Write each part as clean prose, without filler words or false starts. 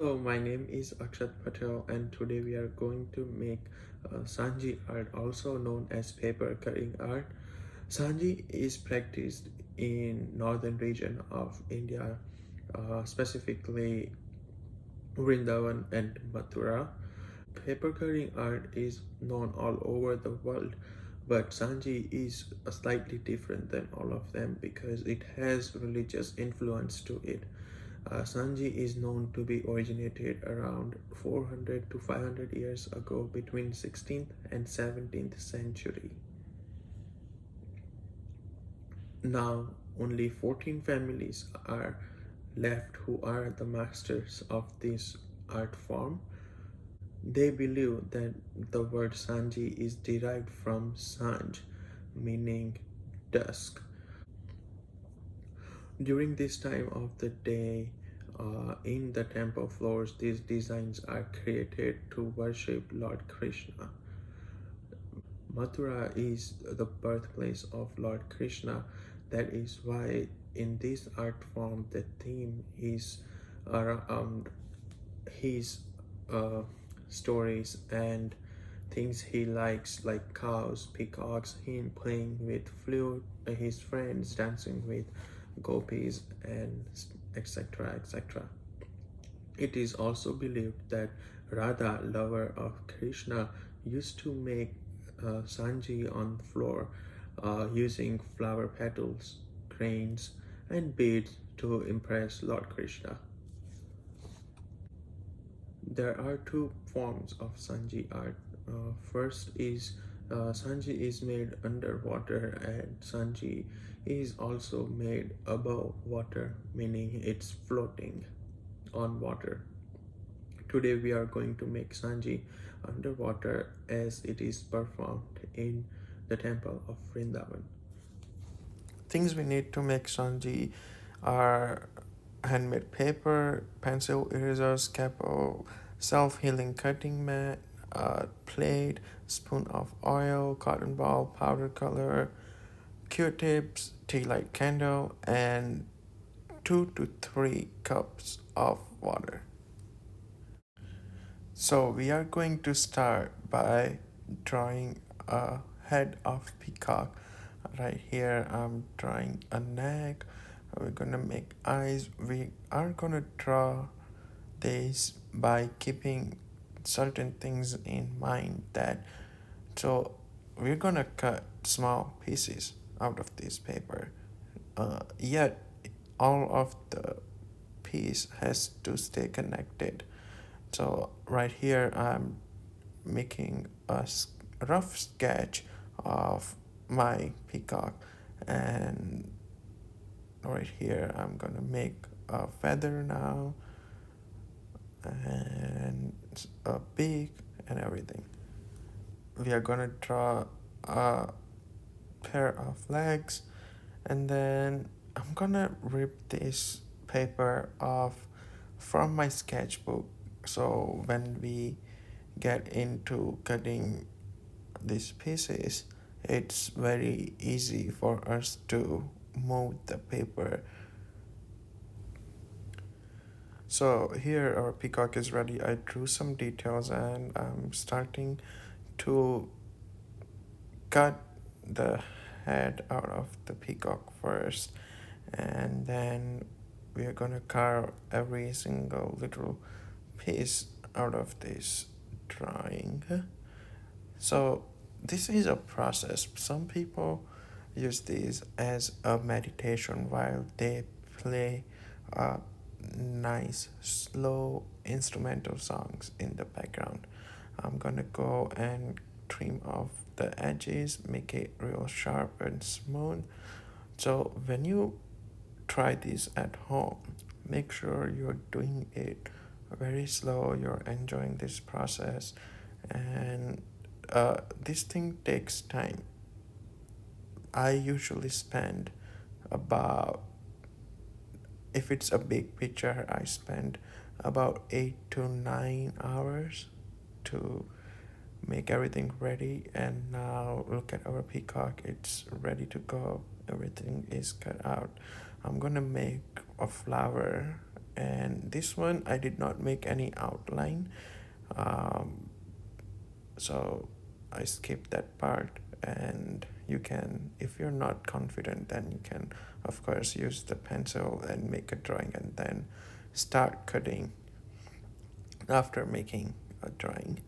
So my name is Akshat Patel and today we are going to make Sanjhi art, also known as paper cutting art. Sanjhi is practiced in northern region of India, specifically Vrindavan and Mathura. Paper cutting art is known all over the world, but Sanji is slightly different than all of them because it has religious influence to it. Sanji is known to be originated around 400 to 500 years ago between 16th and 17th century. Now, only 14 families are left who are the masters of this art form. They believe that the word Sanji is derived from Sanj, meaning dusk. During this time of the day, in the temple floors, these designs are created to worship Lord Krishna. Mathura is the birthplace of Lord Krishna. That is why in this art form the theme is around his uh, stories and things he likes, like cows, peacocks, him playing with flute, his friends dancing with gopis, and etc. etc. It is also believed that Radha, lover of Krishna, used to make Sanji on the floor using flower petals, grains, and beads to impress Lord Krishna. There are two forms of Sanji art. First is Sanji is made underwater, and Sanji is also made above water, meaning it's floating on water. Today we are going to make Sanji underwater as it is performed in the temple of Vrindavan. Things we need to make Sanji are handmade paper, pencil, eraser, scalpel, self-healing cutting mat, plate, spoon of oil, cotton ball, powder color, Q-tips, tea light candle, and 2 to 3 cups of water. So we are going to start by drawing a head of peacock. Right here I'm drawing a neck. We're gonna make eyes. We are gonna draw this by keeping certain things in mind, that so we're gonna cut small pieces out of this paper, yet all of the piece has to stay connected. So right here I'm making a rough sketch of my peacock, and right here I'm gonna make a feather now and a beak and everything. We are gonna draw a pair of legs, and then I'm gonna rip this paper off from my sketchbook, so when we get into cutting these pieces, it's very easy for us to move the paper. So here our peacock is ready. I drew some details and I'm starting to cut the head out of the peacock first, and then we're gonna carve every single little piece out of this drawing. So this is a process. Some people use this as a meditation while they play nice slow instrumental songs in the background. I'm gonna go and trim off the edges, make it real sharp and smooth. So when you try this at home, make sure you're doing it very slow, you're enjoying this process, and this thing takes time. I usually spend about, if it's a big picture, I spend about 8 to 9 hours to make everything ready. And now look at our peacock, it's ready to go. Everything is cut out. I'm gonna make a flower And this one I did not make any outline, um, so I skipped that part. And you can, if you're not confident, then you can of course use the pencil and make a drawing and then start cutting after making a drawing.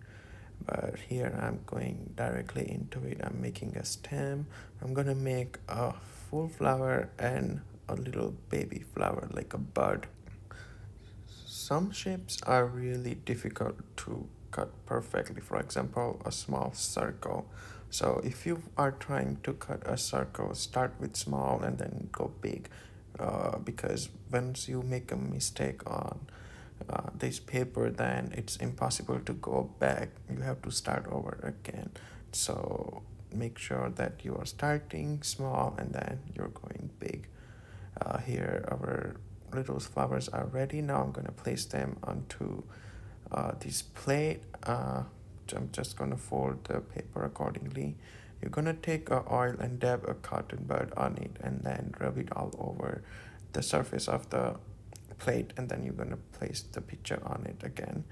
But here I'm going directly into it. I'm making a stem. I'm gonna make a full flower and a little baby flower, like a bud. Some shapes are really difficult to cut perfectly. For example, a small circle. So if you are trying to cut a circle, start with small and then go big, because once you make a mistake on this paper, then it's impossible to go back. You have to start over again. So make sure that you are starting small and then you're going big. Here our little flowers are ready. Now I'm gonna place them onto this plate. I'm just gonna fold the paper accordingly. You're gonna take a oil and dab a cotton bud on it and then rub it all over the surface of the plate, and then you're gonna place the picture on it again.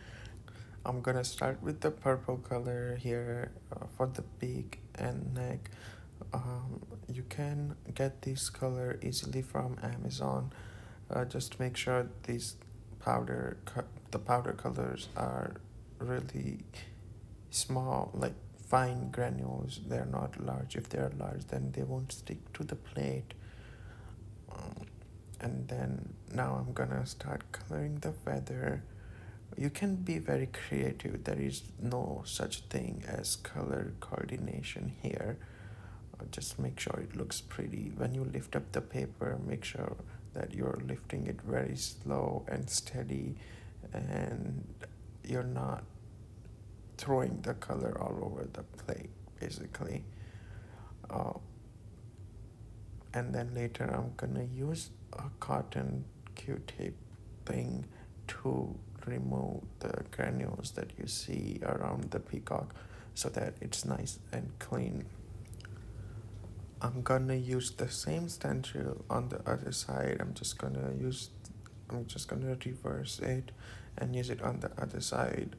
I'm gonna start with the purple color here for the beak and neck. You can get this color easily from Amazon. Just make sure these the powder colors are really small, like fine granules. They're not large. If they're large, then they won't stick to the plate. And then now I'm gonna start coloring the feather. You can be very creative. There is no such thing as color coordination here. Just make sure it looks pretty. When you lift up the paper, make sure that you're lifting it very slow and steady, and you're not throwing the color all over the plate, basically. Uh, and then later I'm gonna use a cotton Q-tip thing to remove the granules that you see around the peacock so that it's nice and clean. I'm gonna use the same stencil on the other side. I'm just gonna reverse it and use it on the other side,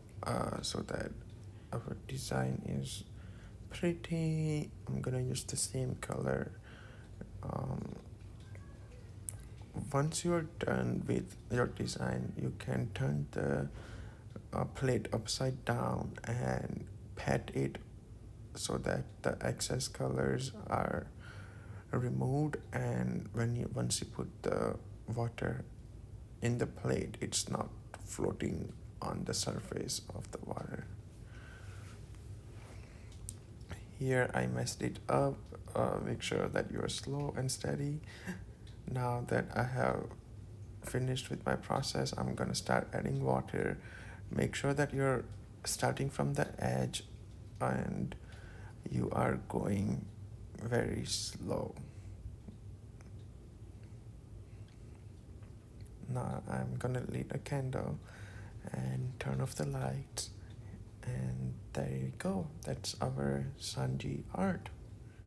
so that our design is pretty. I'm gonna use the same color. um, Once you're done with your design, you can turn the plate upside down and pat it so that the excess colors are removed. And once you put the water in the plate, it's not floating on the surface of the water. Here I messed it up. Make sure that you're slow and steady. Now that I have finished with my process, I'm gonna start adding water. Make sure that you're starting from the edge and you are going very slow. Now I'm gonna light a candle and turn off the lights, and there you go. That's our Sanjhi art.